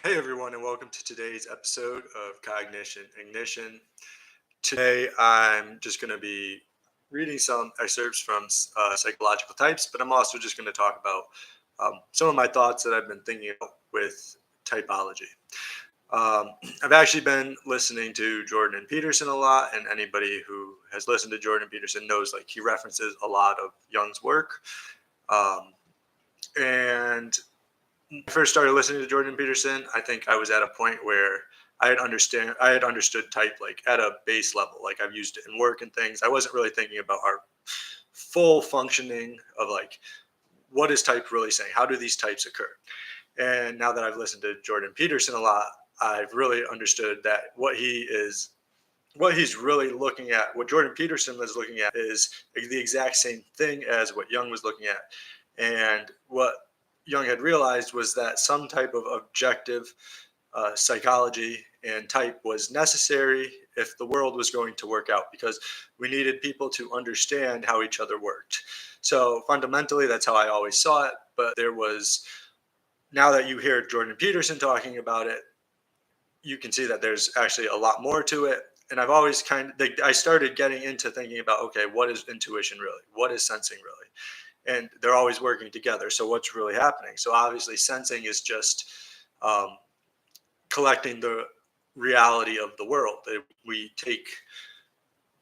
Hey everyone, and welcome to today's episode of Cognition Ignition. Today I'm just going to be reading some excerpts from Psychological Types, but I'm also just going to talk about some of my thoughts that I've been thinking about with typology. I've actually been listening to Jordan Peterson a lot, and anybody who has listened to Jordan Peterson knows like he references a lot of Jung's work. Um, and I first started listening to Jordan Peterson, I think I was at a point where I had understood type like at a base level. Like I've used it in work and things. I wasn't really thinking about our full functioning of like what is type really saying? How do these types occur? And now that I've listened to Jordan Peterson a lot, I've really understood that what he's really looking at, what Jordan Peterson was looking at is the exact same thing as what Jung was looking at. And what Jung had realized was that some type of objective psychology and type was necessary if the world was going to work out because we needed people to understand how each other worked. So fundamentally, that's how I always saw it. But there was, now that you hear Jordan Peterson talking about it, you can see that there's actually a lot more to it. And I've always I started getting into thinking about, okay, what is intuition really? What is sensing really? And they're always working together. So what's really happening? So obviously, sensing is just um, collecting the reality of the world. We take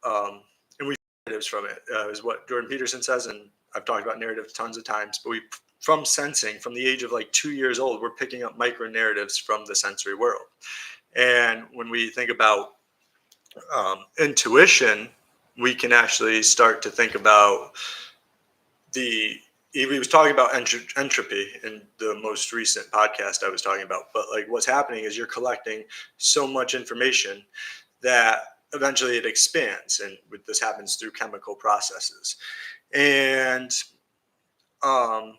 and we narratives from it, is what Jordan Peterson says, and I've talked about narrative tons of times. But we, from sensing, from the age of like 2 years old, we're picking up micro narratives from the sensory world. And when we think about intuition, we can actually start to think about the he was talking about entropy in the most recent podcast I was talking about. But like what's happening is you're collecting so much information that eventually it expands, and this happens through chemical processes. And um,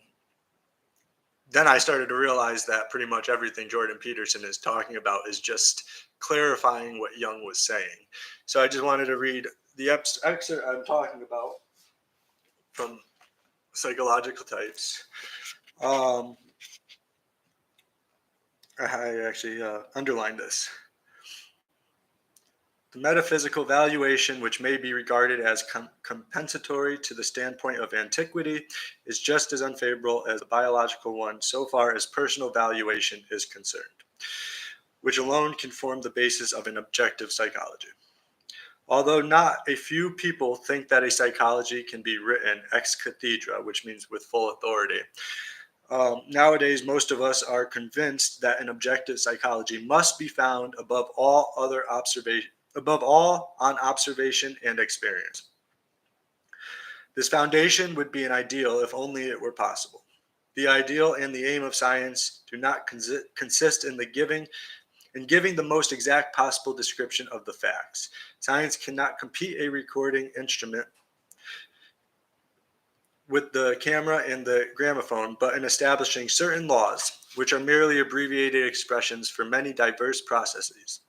then I started to realize that pretty much everything Jordan Peterson is talking about is just clarifying what Jung was saying. So I just wanted to read the excerpt I'm talking about from Psychological Types. Um, I actually underlined this. The metaphysical valuation, which may be regarded as compensatory to the standpoint of antiquity, is just as unfavorable as the biological one so far as personal valuation is concerned, which alone can form the basis of an objective psychology. Although not a few people think that a psychology can be written ex cathedra, which means with full authority, nowadays, most of us are convinced that an objective psychology must be found above all on observation and experience. This foundation would be an ideal if only it were possible. The ideal and the aim of science do not consist in giving the most exact possible description of the facts. Science cannot compete a recording instrument with the camera and the gramophone, but in establishing certain laws, which are merely abbreviated expressions for many diverse processes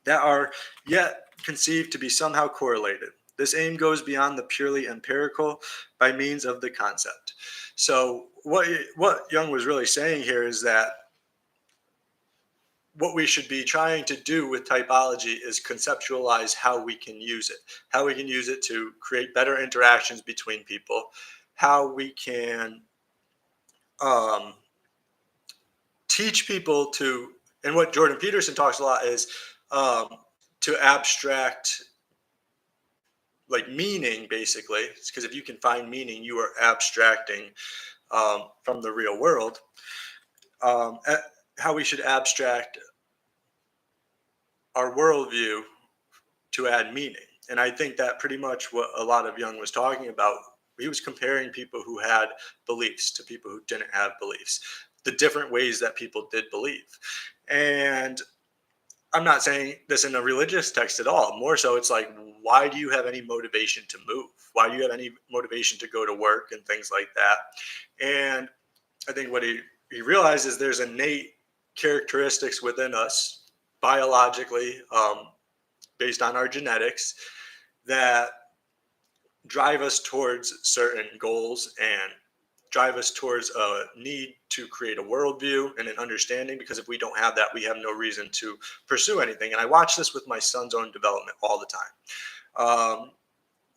that are yet conceived to be somehow correlated. This aim goes beyond the purely empirical by means of the concept. So what Jung was really saying here is that what we should be trying to do with typology is conceptualize how we can use it, how we can use it to create better interactions between people, how we can um, teach people to, and what Jordan Peterson talks a lot is um, to abstract like meaning, basically, because if you can find meaning, you are abstracting from the real world. Um, how we should abstract our worldview to add meaning. And I think that pretty much what a lot of Jung was talking about, he was comparing people who had beliefs to people who didn't have beliefs, the different ways that people did believe. And I'm not saying this in a religious text at all. More so, it's like, why do you have any motivation to move? Why do you have any motivation to go to work and things like that? And I think what he realizes there's innate characteristics within us biologically, based on our genetics, that drive us towards certain goals and drive us towards a need to create a worldview and an understanding, because if we don't have that, we have no reason to pursue anything. And I watch this with my son's own development all the time.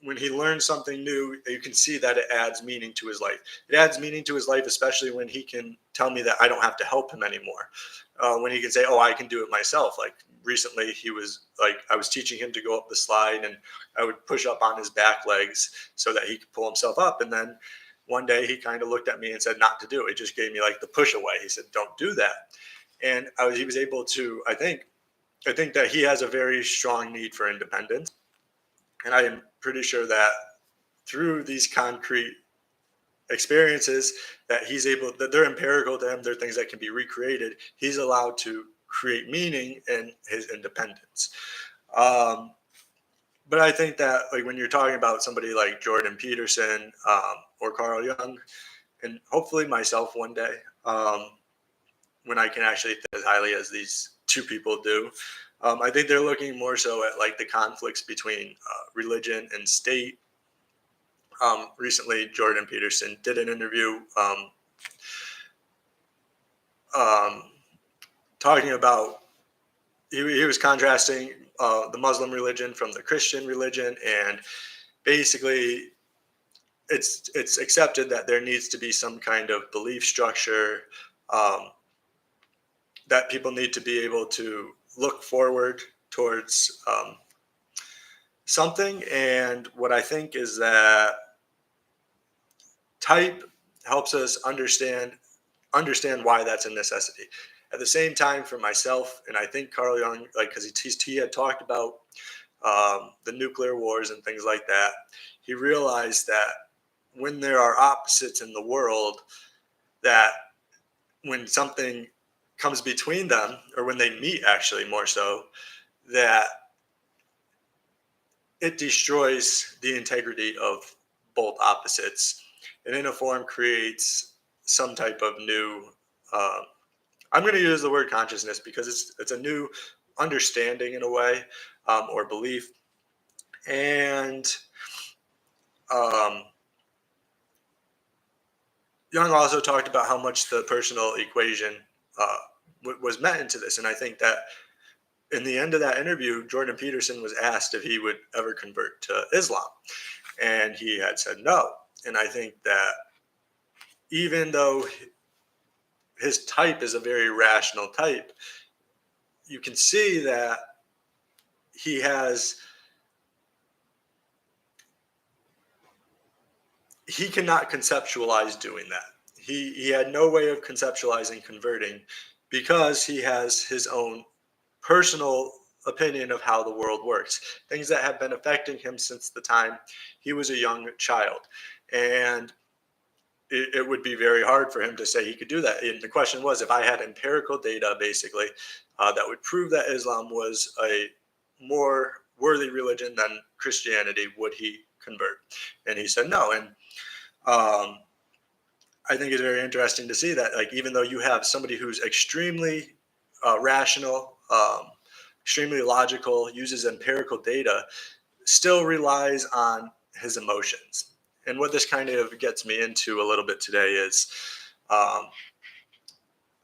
When he learns something new, you can see that it adds meaning to his life. It adds meaning to his life, especially when he can tell me that I don't have to help him anymore. When he can say, "Oh, I can do it myself." Like recently, he was like, I was teaching him to go up the slide, and I would push up on his back legs so that he could pull himself up. And then one day, he kind of looked at me and said, "Not to do it." He just gave me like the push away. He said, "Don't do that." And he was able to. I think that he has a very strong need for independence, and I am pretty sure that through these concrete experiences that they're empirical to him, they're things that can be recreated, he's allowed to create meaning in his independence. um, but I think that, like, when you're talking about somebody like Jordan Peterson, or Carl Jung, and hopefully myself one day, when I can actually think as highly as these two people do, I think they're looking more so at like the conflicts between religion and state. Recently, Jordan Peterson did an interview, um, talking about, he was contrasting the Muslim religion from the Christian religion, and basically it's accepted that there needs to be some kind of belief structure, um, that people need to be able to look forward towards something. And what I think is that type helps us understand why that's a necessity. At the same time, for myself, and I think Carl Jung, like, because he had talked about the nuclear wars and things like that, he realized that when there are opposites in the world, that when something comes between them, or when they meet, actually more so, that it destroys the integrity of both opposites, and in a form creates some type of new. Uh, I'm going to use the word consciousness because it's a new understanding in a way, or belief. And um, Jung also talked about how much the personal equation was meant into this, and I think that in the end of that interview, Jordan Peterson was asked if he would ever convert to Islam, and he had said no. And I think that even though his type is a very rational type, you can see that he has he cannot conceptualize doing that. He had no way of conceptualizing converting, because he has his own personal opinion of how the world works, things that have been affecting him since the time he was a young child. And it would be very hard for him to say he could do that. And the question was, if I had empirical data, basically, that would prove that Islam was a more worthy religion than Christianity, would he convert? And he said no. And um, I think it's very interesting to see that, like, even though you have somebody who's extremely rational, extremely logical, uses empirical data, still relies on his emotions. And what this kind of gets me into a little bit today is, um,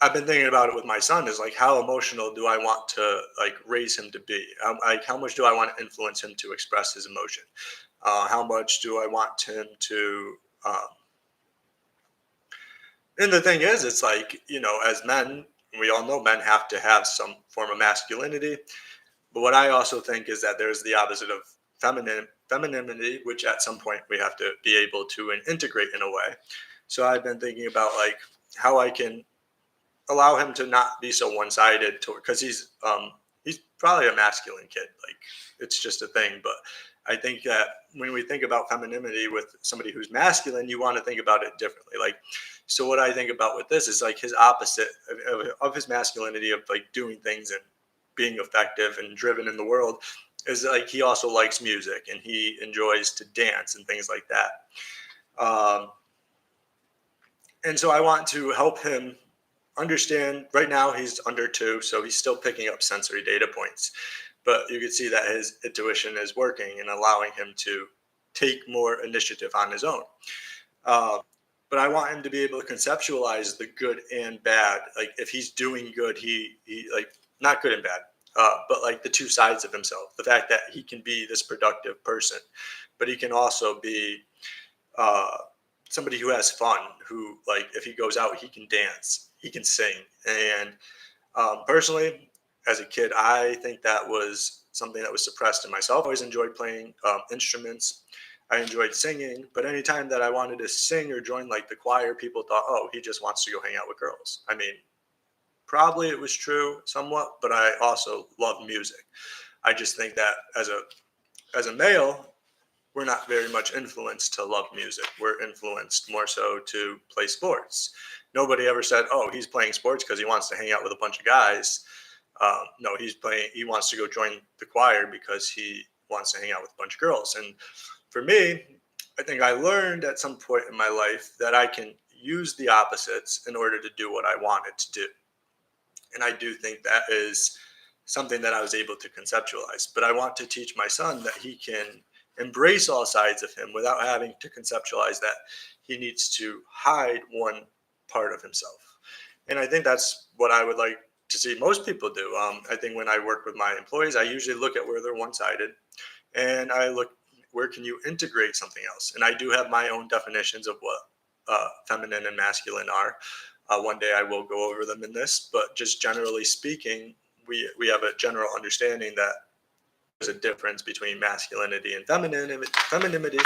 I've been thinking about it with my son, is like, how emotional do I want to like raise him to be? Like, how much do I want to influence him to express his emotion? How much do I want him to um, and the thing is, it's like, as men, we all know men have to have some form of masculinity. But what I also think is that there's the opposite of femininity, which at some point we have to be able to integrate in a way. So I've been thinking about like how I can allow him to not be so one-sided, because he's probably a masculine kid. Like, it's just a thing. But I think that when we think about femininity with somebody who's masculine, you want to think about it differently. Like, so what I think about with this is like his opposite of his masculinity, of like doing things and being effective and driven in the world, is like he also likes music and he enjoys to dance and things like that. And so I want to help him understand. Right now he's under 2, so he's still picking up sensory data points, but you can see that his intuition is working and allowing him to take more initiative on his own. uh, but I want him to be able to conceptualize the good and bad. Like if he's doing good, he like not good and bad, but like the two sides of himself. The fact that he can be this productive person, but he can also be uh, somebody who has fun. Who like if he goes out, he can dance, he can sing. And personally, as a kid, I think that was something that was suppressed in myself. I always enjoyed playing instruments. I enjoyed singing, but anytime that I wanted to sing or join like the choir, people thought, "Oh, he just wants to go hang out with girls." I mean, probably it was true somewhat, but I also love music. I just think that as a male, we're not very much influenced to love music. We're influenced more so to play sports. Nobody ever said, "Oh, he's playing sports because he wants to hang out with a bunch of guys." No, he's playing. He wants to go join the choir because he wants to hang out with a bunch of girls. And for me, I think I learned at some point in my life that I can use the opposites in order to do what I wanted to do. And I do think that is something that I was able to conceptualize. But I want to teach my son that he can embrace all sides of him without having to conceptualize that he needs to hide one part of himself. And I think that's what I would like to see most people do. I think when I work with my employees, I usually look at where they're one sided and I look where can you integrate something else. And I do have my own definitions of what feminine and masculine are. One day I will go over them in this, but just generally speaking, we have a general understanding that there's a difference between masculinity and femininity.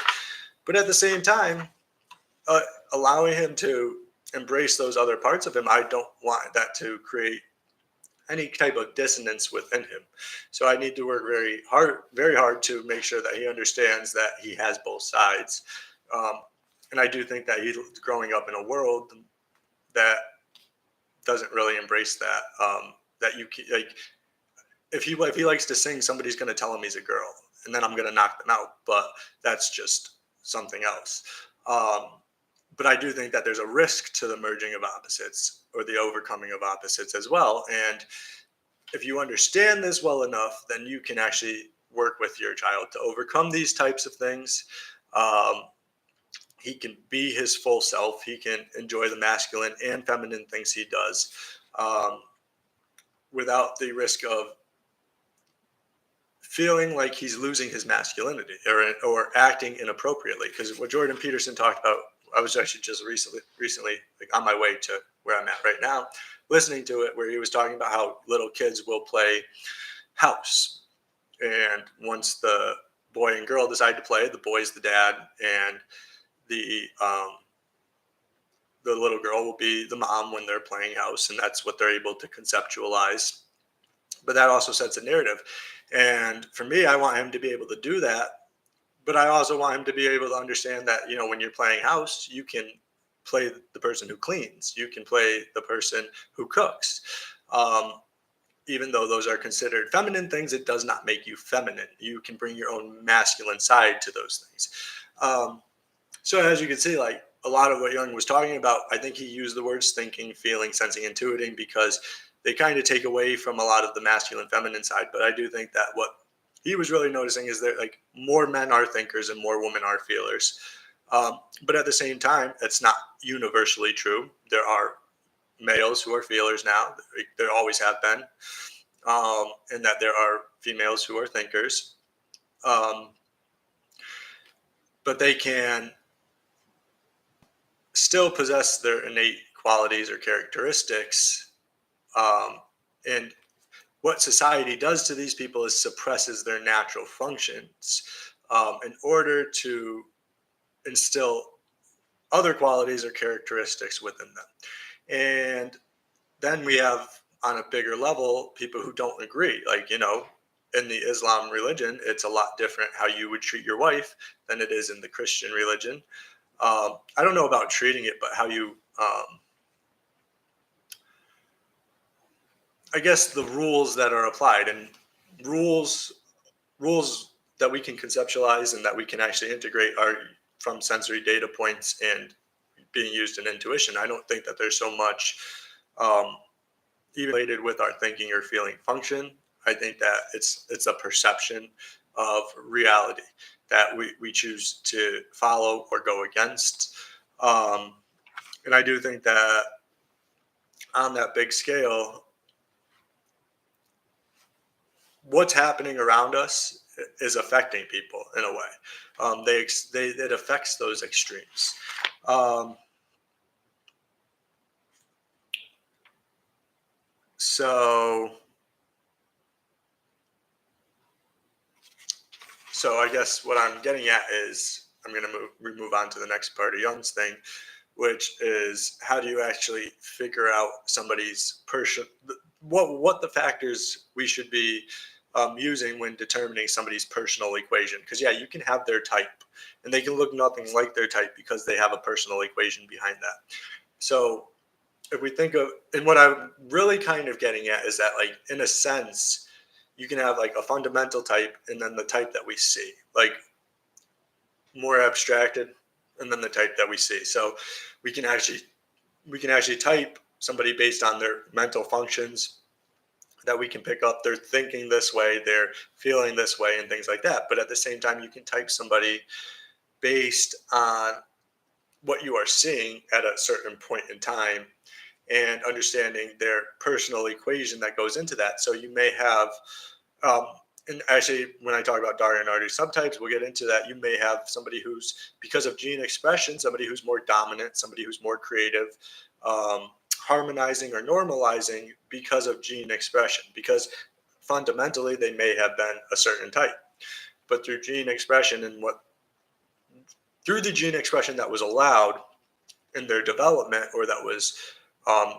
But at the same time, uh, allowing him to embrace those other parts of him, I don't want that to create any type of dissonance within him. So I need to work very hard to make sure that he understands that he has both sides. Um, and I do think that he's growing up in a world that doesn't really embrace that. That you like, if he likes to sing, somebody's going to tell him he's a girl, and then I'm going to knock them out. But that's just something else. Um, but I do think that there's a risk to the merging of opposites or the overcoming of opposites as well. And if you understand this well enough, then you can actually work with your child to overcome these types of things. Um, he can be his full self. He can enjoy the masculine and feminine things he does um, without the risk of feeling like he's losing his masculinity or acting inappropriately. Because what Jordan Peterson talked about, I was actually just recently like on my way to where I'm at right now, listening to it, where he was talking about how little kids will play house, and once the boy and girl decide to play, the boy's the dad, and the um, the little girl will be the mom when they're playing house, and that's what they're able to conceptualize. But that also sets a narrative, and for me, I want him to be able to do that. But I also want him to be able to understand that when you're playing house, you can play the person who cleans, you can play the person who cooks. Um, Even though those are considered feminine things, it does not make you feminine. You can bring your own masculine side to those things. Um, so as you can see, like a lot of what Jung was talking about, I think he used the words thinking, feeling, sensing, intuiting because they kind of take away from a lot of the masculine, feminine side. But I do think that what he was really noticing is that like more men are thinkers and more women are feelers. But at the same time, it's not universally true. There are males who are feelers now. There always have been, and that there are females who are thinkers. Um, but they can still possess their innate qualities or characteristics. Um, and what society does to these people is suppresses their natural functions in order to instill other qualities or characteristics within them. And then we have on a bigger level people who don't agree. Like, in the Islam religion, it's a lot different how you would treat your wife than it is in the Christian religion. I don't know about treating it, but how you, I guess the rules that are applied and rules rules that we can conceptualize and that we can actually integrate are from sensory data points and being used in intuition. I don't think that there's so much um, even related with our thinking or feeling function. I think that it's a perception of reality that we choose to follow or go against. Um, And I do think that on that big scale, what's happening around us is affecting people in a way. It affects those extremes. Um, so I guess what I'm getting at is I'm going to move on to the next part of Young's thing, which is how do you actually figure out somebody's what the factors we should be using when determining somebody's personal equation. Because yeah, you can have their type, and they can look nothing like their type because they have a personal equation behind that. So if we think of, and what I'm really kind of getting at is that, like, in a sense, you can have like a fundamental type and then the type that we see, like more abstracted, and then the type that we see. So we can actually type somebody based on their mental functions that we can pick up. They're thinking this way, they're feeling this way, and things like that. But at the same time, you can type somebody based on what you are seeing at a certain point in time and understanding their personal equation that goes into that. So you may have, um, and actually, when I talk about Daria and Artie subtypes, we'll get into that. You may have somebody who's, because of gene expression, somebody who's more dominant, somebody who's more creative, harmonizing or normalizing because of gene expression, because fundamentally they may have been a certain type. But through gene expression and through the gene expression that was allowed in their development, or that was um,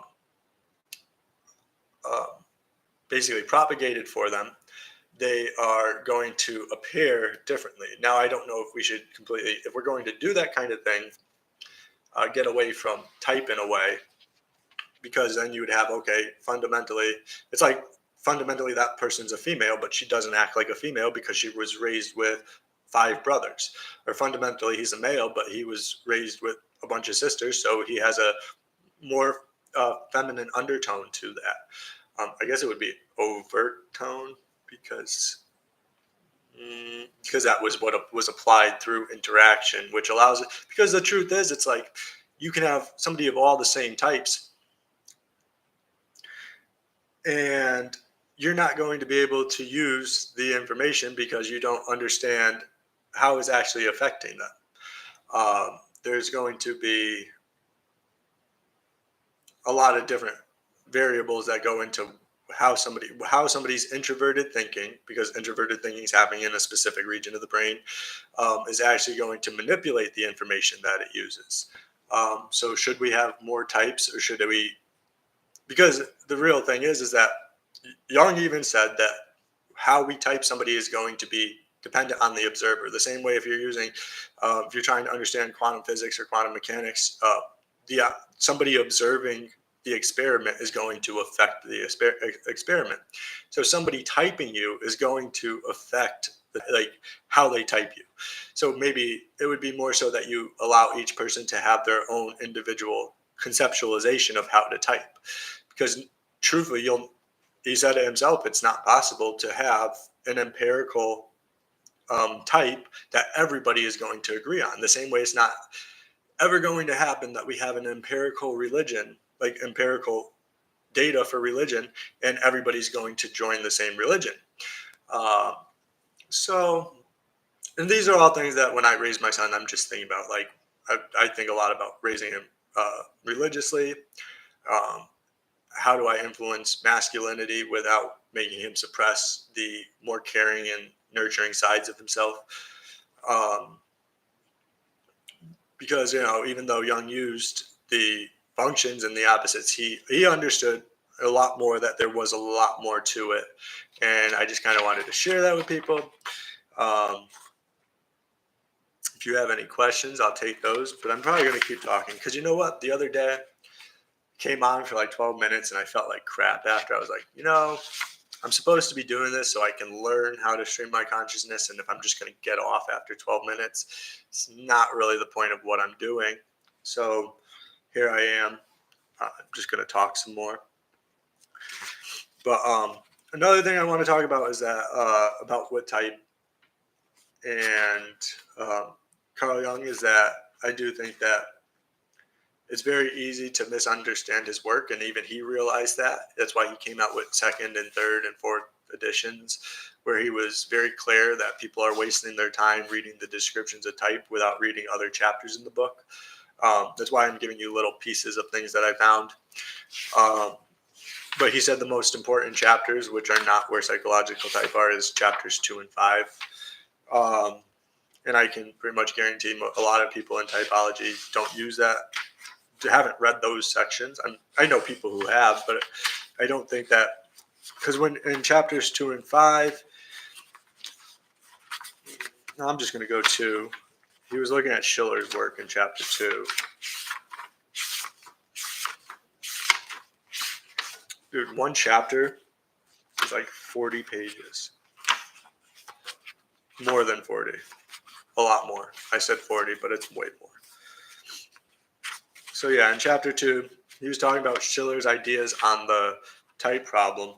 uh, basically propagated for them, they are going to appear differently. Now, I don't know if we should completely, if we're going to do that kind of thing, get away from type in a way, because then you would have, okay, fundamentally, it's like fundamentally that person's a female, but she doesn't act like a female because she was raised with 5 brothers. Or fundamentally, he's a male, but he was raised with a bunch of sisters, so he has a more feminine undertone to that. I guess it would be overt tone, because that was what was applied through interaction, which allows it. Because the truth is, it's like you can have somebody of all the same types, and you're not going to be able to use the information because you don't understand how it's actually affecting them. There's going to be a lot of different variables that go into how somebody's introverted thinking, because introverted thinking is happening in a specific region of the brain, is actually going to manipulate the information that it uses. So should we have more types, or should we? Because the real thing is that Jung even said that how we type somebody is going to be dependent on the observer. The same way, if you're using, if you're trying to understand quantum physics or quantum mechanics, somebody observing the experiment is going to affect the experiment. So somebody typing you is going to affect like how they type you. So maybe it would be more so that you allow each person to have their own individual conceptualization of how to type, because truthfully, he said it himself, it's not possible to have an empirical type that everybody is going to agree on. The same way it's not ever going to happen that we have an empirical religion, like empirical data for religion, and everybody's going to join the same religion. Uh, so, and these are all things that when I raise my son, I'm just thinking about. Like, I think a lot about raising him religiously. Um, how do I influence masculinity without making him suppress the more caring and nurturing sides of himself? Because, even though Jung used the functions and the opposites, he understood a lot more, that there was a lot more to it, and I just kind of wanted to share that with people. If you have any questions, I'll take those, but I'm probably going to keep talking, because you know what, the other day came on for like 12 minutes and I felt like crap after. I was like, I'm supposed to be doing this so I can learn how to stream my consciousness, and if I'm just going to get off after 12 minutes, it's not really the point of what I'm doing. So here I am. I'm just going to talk some more. But another thing I want to talk about is that about what type and Carl Jung, is that I do think that it's very easy to misunderstand his work, and even he realized that. That's why he came out with second and third and fourth editions, where he was very clear that people are wasting their time reading the descriptions of type without reading other chapters in the book. That's why I'm giving you little pieces of things that I found. But he said the most important chapters, which are not where psychological type are, is chapters 2 and 5. And I can pretty much guarantee a lot of people in typology don't use that, haven't read those sections. I know people who have, but I don't think that, because when in chapters 2 and 5, I'm just going to go to, he was looking at Schiller's work in chapter 2. Dude, one chapter is like 40 pages. More than 40. A lot more. I said 40, but it's way more. So yeah, in chapter 2, he was talking about Schiller's ideas on the type problem.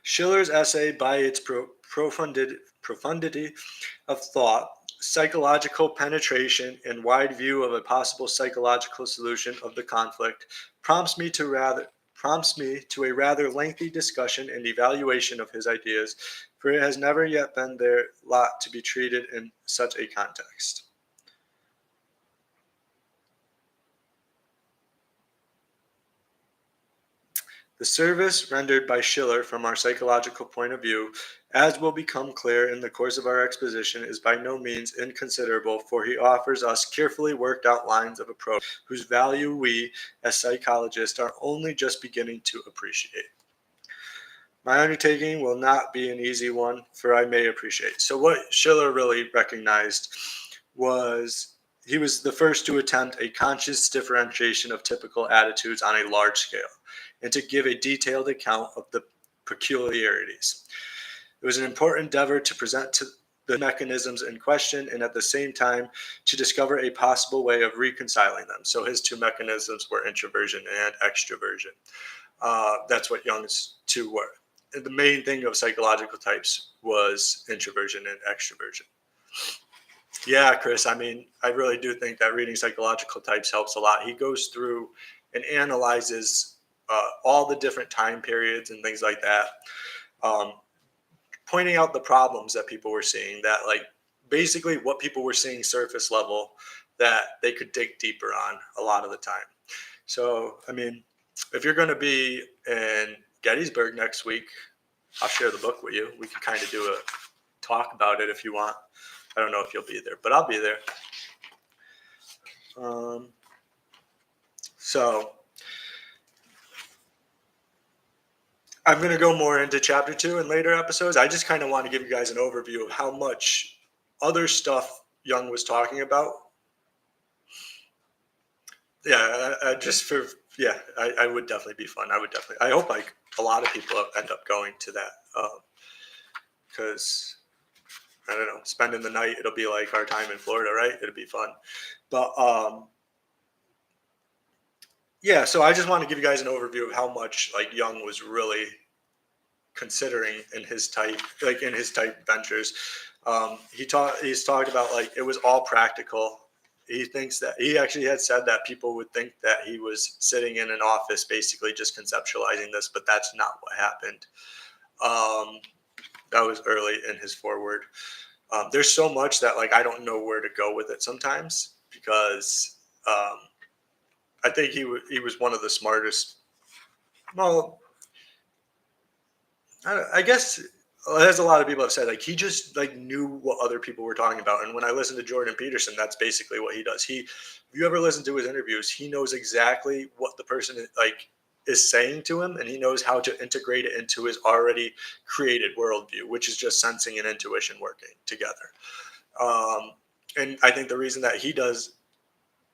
Schiller's essay, by its profundity of thought, psychological penetration, and wide view of a possible psychological solution of the conflict, prompts me to a rather lengthy discussion and evaluation of his ideas, for it has never yet been their lot to be treated in such a context. The service rendered by Schiller from our psychological point of view, as will become clear in the course of our exposition, is by no means inconsiderable, for he offers us carefully worked out lines of approach whose value we, as psychologists, are only just beginning to appreciate. My undertaking will not be an easy one, for I may appreciate. So what Schiller really recognized was he was the first to attempt a conscious differentiation of typical attitudes on a large scale, and to give a detailed account of the peculiarities. It was an important endeavor to present to the mechanisms in question, and at the same time to discover a possible way of reconciling them. So his two mechanisms were introversion and extroversion. That's what Jung's two were. And the main thing of psychological types was introversion and extroversion. Yeah, Chris, I mean, I really do think that reading psychological types helps a lot. He goes through and analyzes all the different time periods and things like that, pointing out the problems that people were seeing, that like basically what people were seeing surface level that they could dig deeper on a lot of the time. So, I mean, if you're going to be in Gettysburg next week, I'll share the book with you. We can kind of do a talk about it if you want. I don't know if you'll be there, but I'll be there. So I'm going to go more into chapter 2 in later episodes. I just kind of want to give you guys an overview of how much other stuff Jung was talking about. Yeah, I would definitely be fun. I hope like a lot of people end up going to that, because I don't know, spending the night, it'll be like our time in Florida, right? It'll be fun. But yeah, so I just want to give you guys an overview of how much like Jung was really considering in his type ventures. He's talked about like it was all practical. He thinks that he actually had said that people would think that he was sitting in an office basically just conceptualizing this, but that's not what happened. That was early in his foreword. There's so much that like I don't know where to go with it sometimes, because I think he was one of the smartest. Well, I guess as a lot of people have said, like he just like knew what other people were talking about. And when I listen to Jordan Peterson, that's basically what he does. If you ever listen to his interviews, he knows exactly what the person is saying to him, and he knows how to integrate it into his already created worldview, which is just sensing and intuition working together. And I think the reason that he does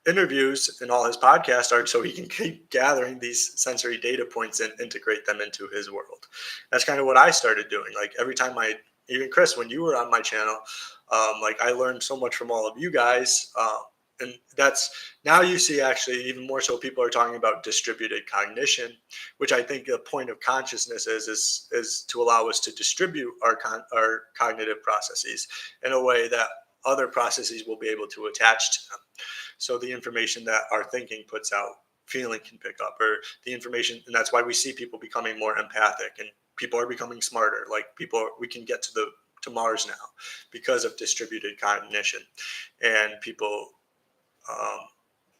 interviews and all his podcasts are so he can keep gathering these sensory data points and integrate them into his world. That's kind of what I started doing. Like every time I even Chris, when you were on my channel, like I learned so much from all of you guys. And that's now you see actually even more so people are talking about distributed cognition, which I think the point of consciousness is to allow us to distribute our cognitive processes in a way that other processes will be able to attach to them. So the information that our thinking puts out, feeling can pick up, or the information, and that's why we see people becoming more empathic and people are becoming smarter. Like we can get to Mars now because of distributed cognition, and people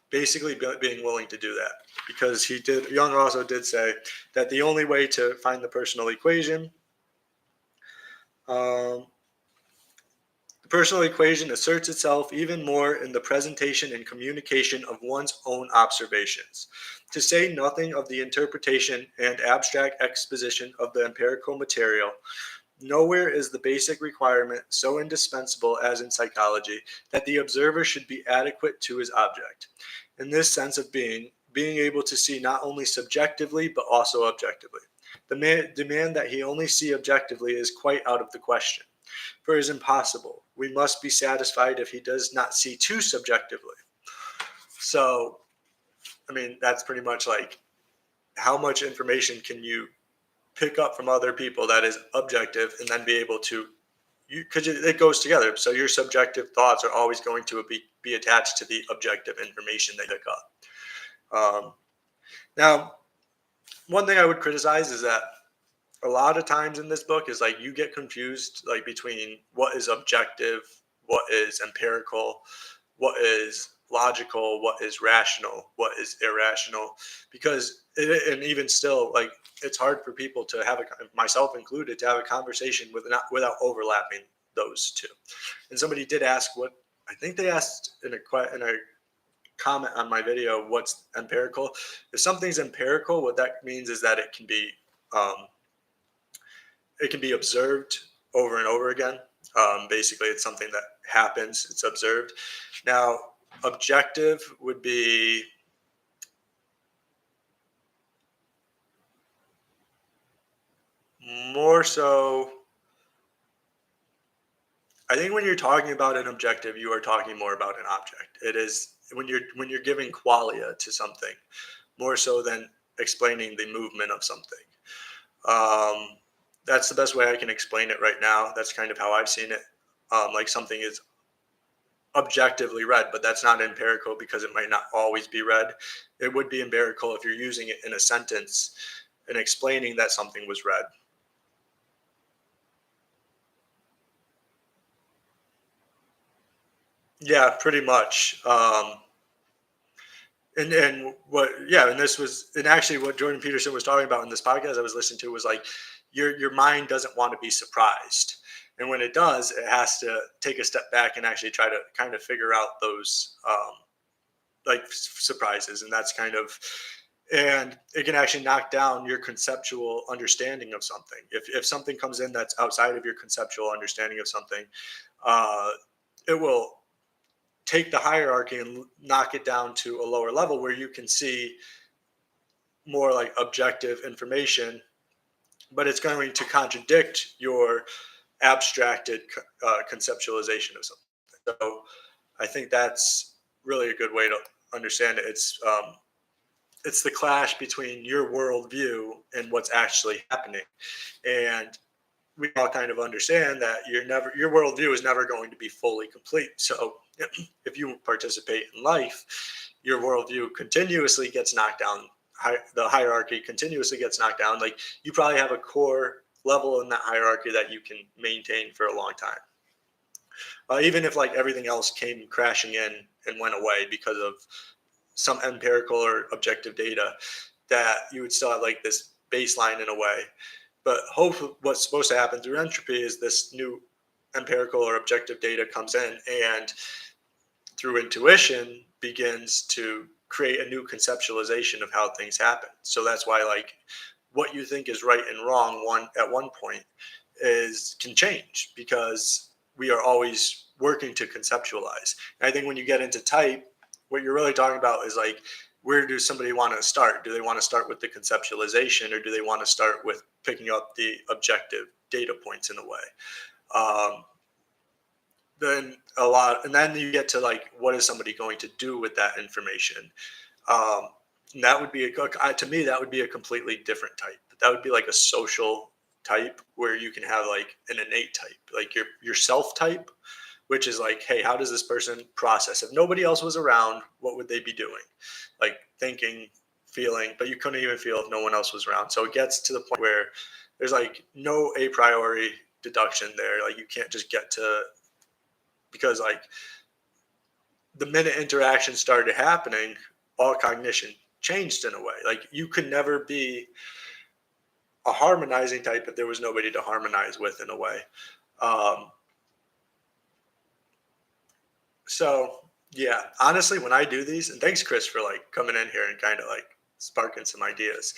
basically being willing to do that, because Jung also did say that the only way to find the personal equation, the personal equation asserts itself even more in the presentation and communication of one's own observations, to say nothing of the interpretation and abstract exposition of the empirical material. Nowhere is the basic requirement so indispensable as in psychology that the observer should be adequate to his object. In this sense of being able to see not only subjectively but also objectively. The demand that he only see objectively is quite out of the question, for it is impossible. We must be satisfied if he does not see too subjectively. So, I mean, that's pretty much like how much information can you pick up from other people that is objective, and then be able to, because it goes together. So your subjective thoughts are always going to be attached to the objective information they pick up. Now, one thing I would criticize is that a lot of times in this book is like you get confused like between what is objective, what is empirical, what is logical, what is rational, what is irrational, because and even still, like it's hard for people to have myself included, to have a conversation without overlapping those two. And somebody did ask what I think they asked in a comment on my video, what's empirical? If something's empirical, what that means is that it can be observed over and over again. Basically, it's something that happens, it's observed. Now, objective would be more so, I think when you're talking about an objective, you are talking more about an object. It is when you're giving qualia to something, more so than explaining the movement of something. That's the best way I can explain it right now. That's kind of how I've seen it. Like something is objectively read, but that's not empirical because it might not always be read. It would be empirical if you're using it in a sentence and explaining that something was read. Yeah, pretty much. And this was, and actually what Jordan Peterson was talking about in this podcast I was listening to was like your mind doesn't want to be surprised, and when it does, it has to take a step back and actually try to kind of figure out those like surprises, and that's kind of, and it can actually knock down your conceptual understanding of something. If something comes in that's outside of your conceptual understanding of something, it will take the hierarchy and knock it down to a lower level where you can see more like objective information, but it's going to contradict your abstracted conceptualization of something. So I think that's really a good way to understand it. It's the clash between your worldview and what's actually happening, and we all kind of understand that your worldview is never going to be fully complete. So if you participate in life, your worldview continuously gets knocked down. The hierarchy continuously gets knocked down. Like you probably have a core level in that hierarchy that you can maintain for a long time. Even if like everything else came crashing in and went away because of some empirical or objective data, that you would still have like this baseline in a way. But hopefully what's supposed to happen through entropy is this new empirical or objective data comes in and through intuition begins to create a new conceptualization of how things happen. So that's why like what you think is right and wrong at one point can change, because we are always working to conceptualize. And I think when you get into type, what you're really talking about is like, where does somebody want to start? Do they want to start with the conceptualization, or do they want to start with picking up the objective data points in a way? Um, then a lot, and then you get to like, what is somebody going to do with that information? Um, and that would be to me, that would be a completely different type. That would be like a social type where you can have like an innate type, like your self type, which is like, hey, how does this person process? If nobody else was around, what would they be doing? Like thinking, feeling, but you couldn't even feel if no one else was around. So it gets to the point where there's like no a priori deduction there. Like you can't just get to, because like the minute interaction started happening, all cognition changed in a way. Like you could never be a harmonizing type if there was nobody to harmonize with in a way. Um, so yeah, honestly, when I do these, and thanks Chris for like coming in here and kind of like sparking some ideas.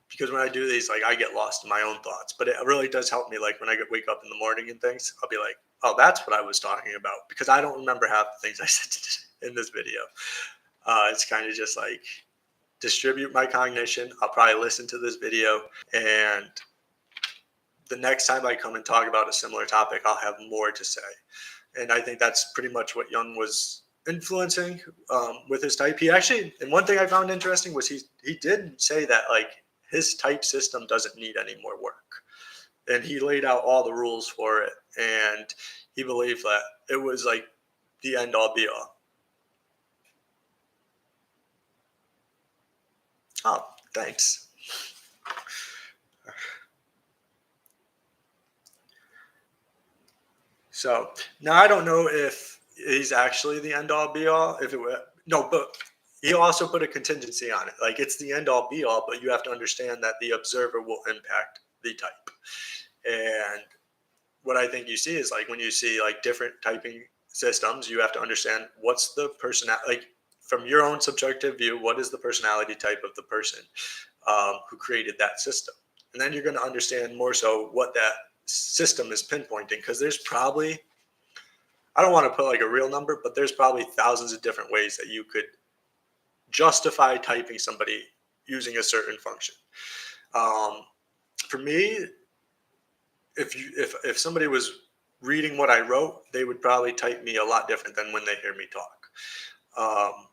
Because when I do these, like I get lost in my own thoughts, but it really does help me. Like when I wake up in the morning and things, I'll be like, oh, that's what I was talking about, because I don't remember half the things I said in this video. It's kind of just like distribute my cognition. I'll probably listen to this video, and the next time I come and talk about a similar topic, I'll have more to say. And I think that's pretty much what Jung was influencing with his type. He actually, and one thing I found interesting was he did say that like his type system doesn't need any more work, and he laid out all the rules for it, and he believed that it was like the end all be all. Oh, thanks. So now I don't know if he's actually the end all be all. If it were no, but he also put a contingency on it. Like it's the end all be all, but you have to understand that the observer will impact the type. And what I think you see is like when you see like different typing systems, you have to understand what's the like from your own subjective view, what is the personality type of the person who created that system, and then you're going to understand more so what that system is pinpointing, because there's probably, I don't want to put like a real number, but there's probably thousands of different ways that you could justify typing somebody using a certain function. Um, for me, if somebody was reading what I wrote, they would probably type me a lot different than when they hear me talk. Um,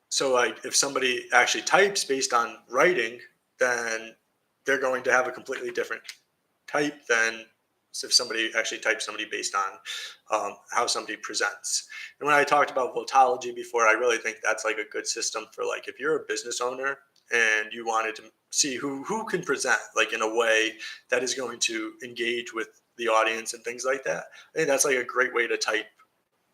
so like if somebody actually types based on writing, then they're going to have a completely different type than if somebody actually types somebody based on how somebody presents. And when I talked about Votology before, I really think that's like a good system for like if you're a business owner and you wanted to see who can present like in a way that is going to engage with the audience and things like that. I think that's like a great way to type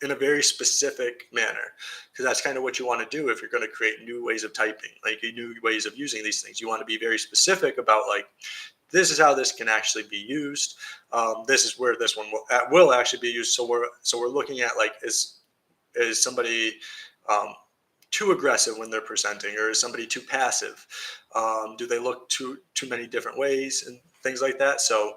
in a very specific manner, because that's kind of what you want to do if you're going to create new ways of typing, like new ways of using these things. You want to be very specific about like, this is how this can actually be used. This is where this one will actually be used. So we're looking at like, is somebody too aggressive when they're presenting, or is somebody too passive? Do they look too many different ways and things like that? So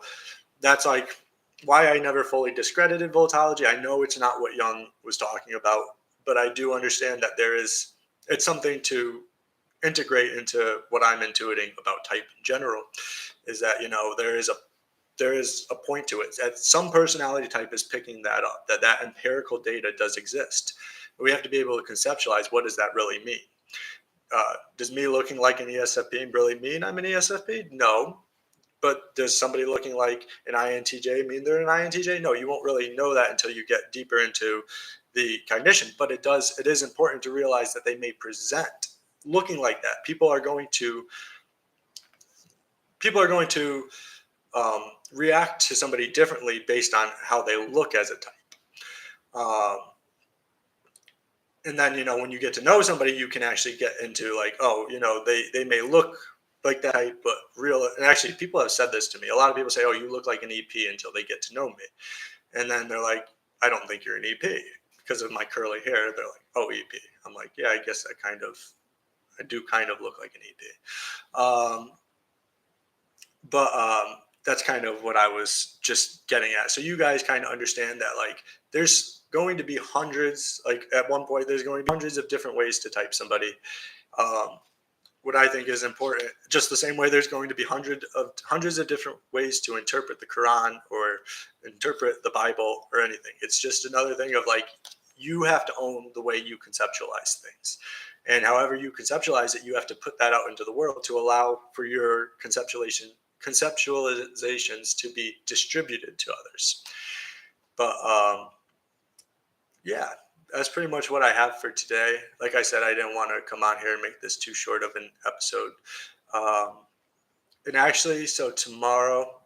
that's like why I never fully discredited Voltology. I know it's not what Jung was talking about, but I do understand that it's something to integrate into what I'm intuiting about type in general. Is that there is a point to it that some personality type is picking that up, that empirical data does exist. We have to be able to conceptualize, what does that really mean? Does me looking like an ESFP really mean I'm an ESFP? No. But does somebody looking like an INTJ mean they're an INTJ? No, you won't really know that until you get deeper into the cognition. But it is important to realize that they may present looking like that. People are going to react to somebody differently based on how they look as a type. Um, and then when you get to know somebody, you can actually get into like, oh, they may look like that type, but real. And actually, people have said this to me. A lot of people say, oh, you look like an EP, until they get to know me, and then they're like, I don't think you're an EP because of my curly hair. They're like, oh, EP. I'm like, yeah, I guess I do kind of look like an EP. But that's kind of what I was just getting at. So you guys kind of understand that like there's going to be hundreds, like at one point there's going to be hundreds of different ways to type somebody. Um, what I think is important. Just the same way there's going to be hundreds of different ways to interpret the Quran or interpret the Bible or anything. It's just another thing of like you have to own the way you conceptualize things. And however you conceptualize it, you have to put that out into the world to allow for your conceptualizations to be distributed to others. But yeah, that's pretty much what I have for today. Like I said, I didn't want to come on here and make this too short of an episode. And actually, so tomorrow,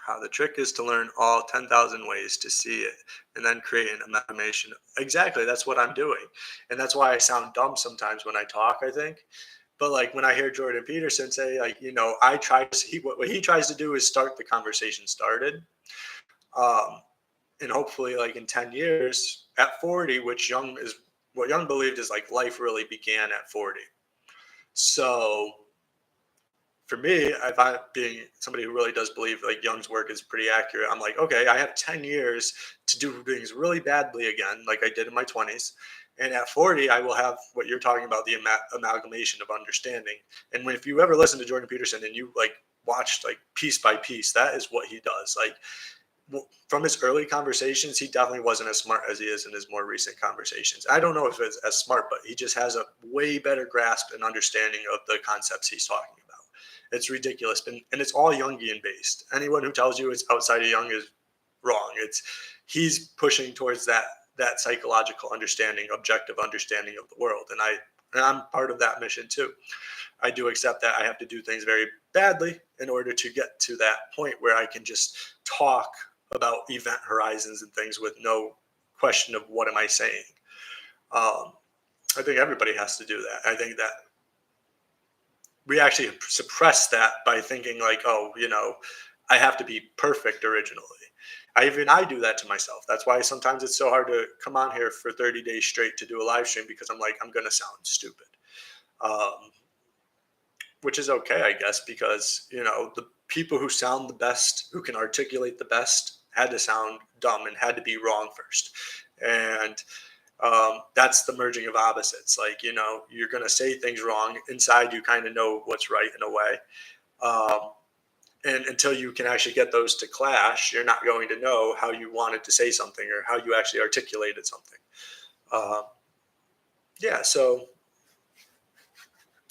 how the trick is to learn all 10,000 ways to see it and then create an amalgamation. Exactly, that's what I'm doing. And that's why I sound dumb sometimes when I talk, I think. But like when I hear Jordan Peterson say, like, I try to see what he tries to do is start the conversation started. And hopefully like in 10 years at 40, which Young believed is like life really began at 40. So for me, if I being somebody who really does believe like Young's work is pretty accurate, I'm like, okay, I have 10 years to do things really badly again, like I did in my 20s. And at 40, I will have what you're talking about, the amalgamation of understanding. And if you ever listen to Jordan Peterson and you like watched like piece by piece, that is what he does. Like from his early conversations, he definitely wasn't as smart as he is in his more recent conversations. I don't know if it's as smart, but he just has a way better grasp and understanding of the concepts he's talking about. It's ridiculous. And it's all Jungian based. Anyone who tells you it's outside of Jung is wrong. He's pushing towards that psychological understanding, objective understanding of the world. And I'm part of that mission too. I do accept that I have to do things very badly in order to get to that point where I can just talk about event horizons and things with no question of what am I saying. I think everybody has to do that. I think that we actually suppress that by thinking like, oh, I have to be perfect originally. I do that to myself. That's why sometimes it's so hard to come on here for 30 days straight to do a live stream, because I'm like, I'm going to sound stupid. Which is okay, I guess, because, the people who sound the best, who can articulate the best, had to sound dumb and had to be wrong first. And that's the merging of opposites. Like, you're going to say things wrong. Inside, you kind of know what's right in a way. And until you can actually get those to clash, you're not going to know how you wanted to say something or how you actually articulated something. Yeah, so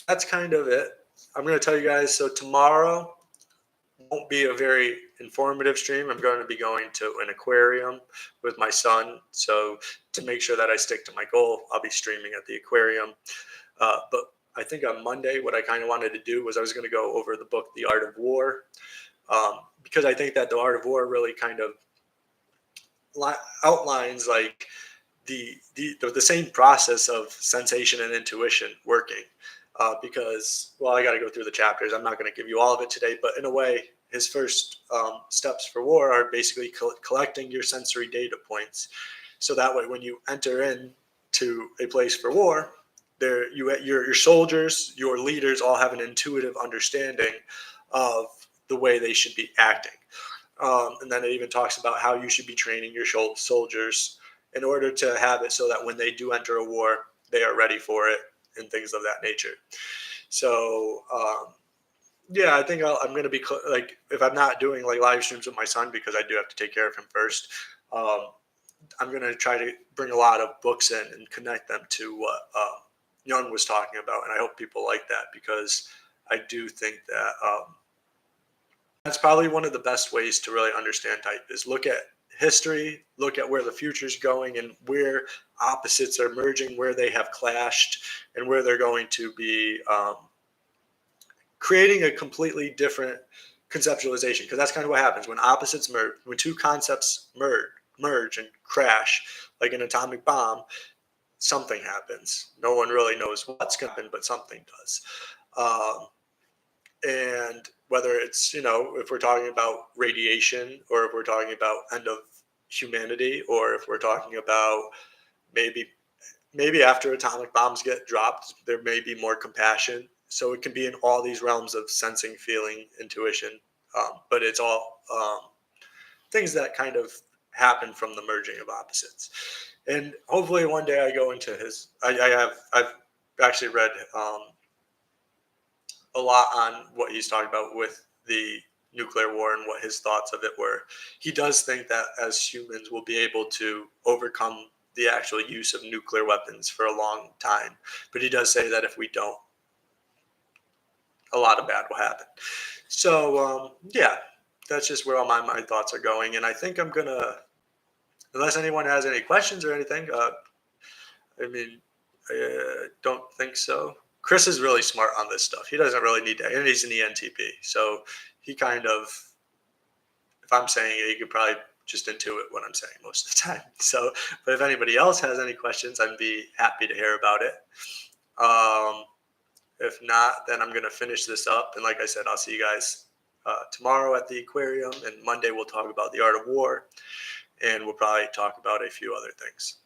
that's kind of it. I'm going to tell you guys, so tomorrow won't be a very informative stream. I'm going to be going to an aquarium with my son. So to make sure that I stick to my goal, I'll be streaming at the aquarium. But I think on Monday, what I kind of wanted to do was I was going to go over the book, The Art of War, because I think that The Art of War really kind of outlines like the same process of sensation and intuition working. Because, well, I got to go through the chapters. I'm not going to give you all of it today, but in a way, his first steps for war are basically collecting your sensory data points. So that way, when you enter into a place for war, your soldiers, your leaders all have an intuitive understanding of the way they should be acting. And then it even talks about how you should be training your soldiers in order to have it so that when they do enter a war, they are ready for it and things of that nature. So, yeah, I think I'm going to be like, if I'm not doing like live streams with my son, because I do have to take care of him first, I'm going to try to bring a lot of books in and connect them to what Young was talking about. And I hope people like that, because I do think that that's probably one of the best ways to really understand type is look at history, look at where the future is going and where opposites are merging, where they have clashed, and where they're going to be creating a completely different conceptualization. Because that's kind of what happens when opposites merge, when two concepts merge and crash, like an atomic bomb. Something happens. No one really knows what's going to happen, but something does. And whether it's, if we're talking about radiation, or if we're talking about end of humanity, or if we're talking about maybe after atomic bombs get dropped, there may be more compassion. So it can be in all these realms of sensing, feeling, intuition. But it's all things that kind of happen from the merging of opposites. And hopefully one day I go into I've actually read a lot on what he's talking about with the nuclear war and what his thoughts of it were. He does think that as humans we'll be able to overcome the actual use of nuclear weapons for a long time. But he does say that if we don't, a lot of bad will happen. So yeah, that's just where all my thoughts are going. And I think I'm gonna, unless anyone has any questions or anything. I mean, I don't think so. Chris is really smart on this stuff. He doesn't really need to, and he's an ENTP, so he kind of, if I'm saying it, he could probably just intuit what I'm saying most of the time. So, but if anybody else has any questions, I'd be happy to hear about it. Um, if not, then I'm gonna finish this up, and like I said, I'll see you guys tomorrow at the aquarium, and Monday we'll talk about the art of war, and we'll probably talk about a few other things.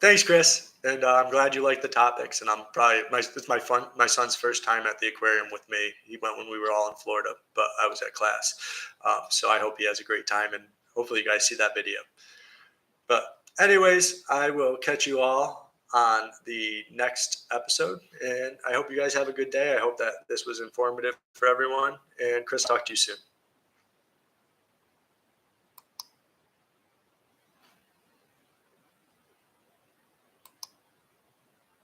Thanks, Chris, and I'm glad you like the topics. And I'm probably it's my son's first time at the aquarium with me. He went when we were all in Florida, but I was at class. So I hope he has a great time, and hopefully you guys see that video. But anyways, I will catch you all on the next episode, and I hope you guys have a good day. I hope that this was informative for everyone. And Chris, talk to you soon.